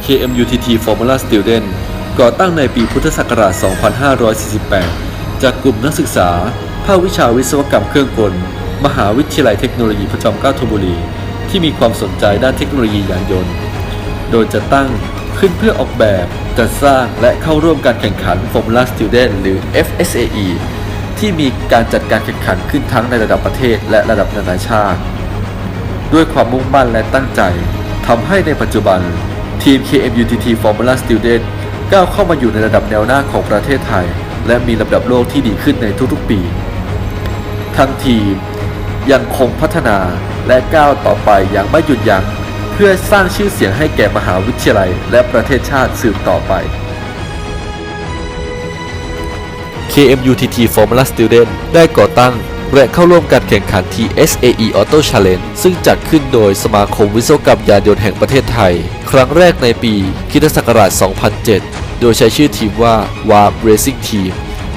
KMUTT Formula Student ก่อตั้งในปีพุทธศักราช 2548 จากกลุ่มนักศึกษาภาควิชาวิศวกรรมเครื่องกล มหาวิทยาลัยเทคโนโลยีพระจอมเกล้าธนบุรีที่มีความสนใจด้านเทคโนโลยียานยนต์โดยจะตั้งขึ้นเพื่อออกแบบจัดสร้างและเข้าร่วมการแข่งขัน Formula Student หรือ FSAE ที่มีการจัดการแข่งขันขึ้นทั้งในระดับประเทศและระดับนานาชาติด้วยความมุ่งมั่นและตั้งใจทำให้ในปัจจุบันทีม KMUTT Formula Student ก้าวเข้ามาอยู่ในระดับแนวหน้าของประเทศไทยและมีลำดับโลกที่ดีขึ้นในทุกๆปีทั้งทีมยังคงพัฒนาและก้าวต่อไปอย่างไม่หยุดยั้งเพื่อสร้างชื่อเสียงให้แก่มหาวิทยาลัยและประเทศชาติสืบต่อไป KMUTT Formula Student ได้ก่อตั้งและเข้าร่วมการแข่งขัน TSAE Auto Challenge ซึ่งจัดขึ้นโดยสมาคมวิศวกรรมยานยนต์แห่งประเทศไทยครั้งแรกในปีค.ศ. 2007 โดยใช้ชื่อทีมว่า WARP Racing Team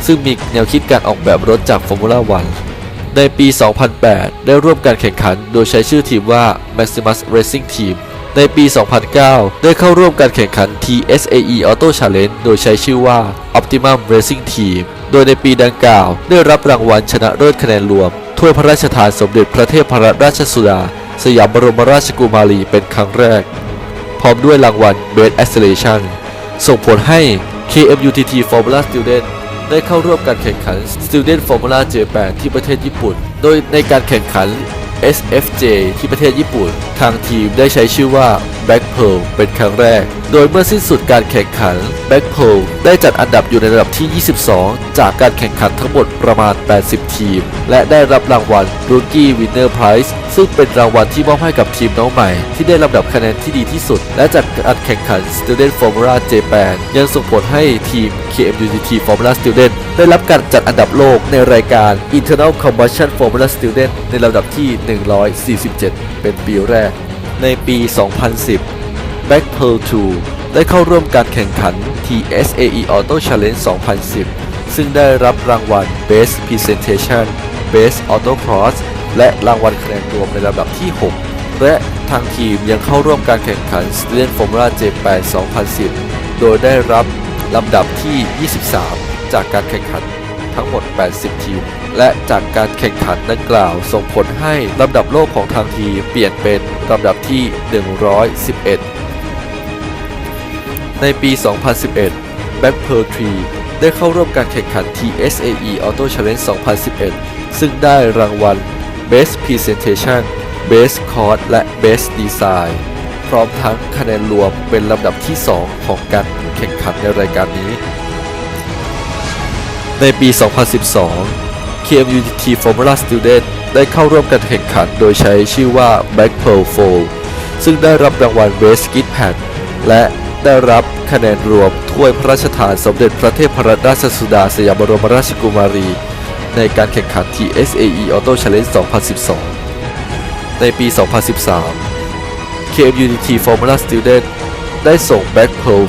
ซึ่งมีแนวคิดการออกแบบรถจาก Formula 1 ในปี 2008 ได้ร่วมการแข่งขันโดยใช้ชื่อทีมว่า Maximus Racing Team ในปี 2009 ได้เข้าร่วมการแข่งขัน TSAE Auto Challenge โดยใช้ชื่อว่า Optimum Racing Team โดยในปีดังกล่าวได้รับรางวัลชนะเลิศคะแนนรวมถ้วยพระราชทานสมเด็จพระเทพรัตนราชสุดาสยามบรมราชกุมารีเป็นครั้งแรกพร้อมด้วยรางวัล Best Acceleration ส่งผลให้ KMUTT Formula Student ได้เข้าร่วมการแข่งขัน Student Formula Japan ที่ประเทศญี่ปุ่นโดยในการแข่งขัน SFJ ที่ประเทศญี่ปุ่นทางทีมได้ใช้ชื่อว่า Black Pearl เป็นครั้งแรกโดยเมื่อสิ้นสุดการแข่งขัน Black Pearl ได้จัดอันดับอยู่ในระดับที่ 22 จากการแข่งขันทั้งหมดประมาณ 80 ทีมและได้รับรางวัล Rookie Winner Prize ซึ่งเป็นรางวัลที่มอบให้กับทีมน้องใหม่ที่ได้ลำดับคะแนนที่ดีที่สุดและจากการแข่งขัน Student Formula Japan ยังส่งผลให้ทีม KMUTT Formula Student ได้รับการจัดอันดับโลกในรายการ Internal Combustion Formula Student ในลำดับที่ 147 เป็นปีแรกในปี 2010 Black Pearl 2 ได้เข้าร่วมการแข่งขัน TSAE Auto Challenge 2010 ซึ่งได้รับรางวัล Best Presentation Best Autocross และรางวัลคะแนนรวมในลำดับที่ 6 และทางทีมยังเข้าร่วมการแข่งขัน Student Formula Japan 2010 โดยได้รับลำดับที่ 23 จากการแข่งขันทั้งหมด 80 ทีมและจากการแข่งขันดังกล่าวส่งผลให้ลำดับโลกของทางทีมเปลี่ยนเป็นลำดับที่ 111 ในปี 2011 Black Pearl 3 ได้เข้าร่วมการแข่งขัน TSAE Auto Challenge 2011 ซึ่งได้รางวัล Best Presentation Best Course และ Best Design พร้อมทั้งคะแนนรวมเป็นลำดับที่ 2 ของการแข่งขันในรายการนี้ในปี 2012 KMUTT Formula Student ได้เข้าร่วมการแข่งขันโดยใช้ชื่อว่า Black Pearl 4 ซึ่งได้รับรางวัล Best Skid Pad และได้รับคะแนนรวมถ้วยพระราชทานสมเด็จพระเทพรัตนราชสุดาสยามบรมราชกุมารีในการแข่งขัน TSAE Auto Challenge 2012 ในปี 2013 KMUTT Formula Student ได้ส่ง Black Pearl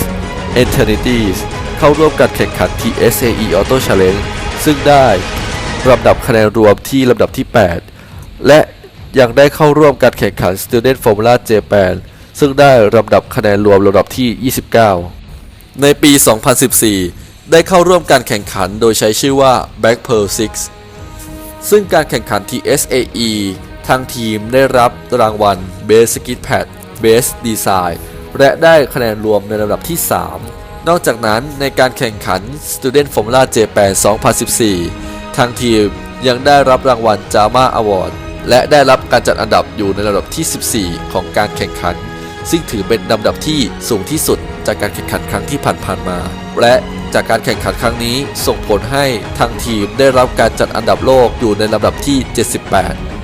5 Eternities เข้าร่วมการแข่งขัน TSAE Auto Challenge ซึ่งได้ลำดับคะแนนรวมที่ลำดับที่ 8 และยังได้เข้าร่วมการแข่งขัน Student Formula Japan ซึ่งได้ลำดับคะแนนรวมลำดับที่ 29 ในปี 2014 ได้เข้าร่วมการแข่งขันโดยใช้ชื่อว่า Black Pearl 6 ซึ่งการแข่งขัน TSAE ทางทีมได้รับรางวัล Best Skid Pad Best Design และได้คะแนนรวมในลำดับที่ 3 นอกจากนั้นในการแข่งขัน Student Formula Japan 2014 ทางทีมยังได้รับรางวัล JAMA Award และได้รับการจัดอันดับอยู่ในลำดับที่ 14 ของการแข่งขันซึ่งถือเป็นลำดับที่สูงที่สุดจากการแข่งขันครั้งที่ผ่านมาและจากการแข่งขันครั้งนี้ส่งผลให้ทางทีมได้รับการจัดอันดับโลกอยู่ในลำดับที่ 78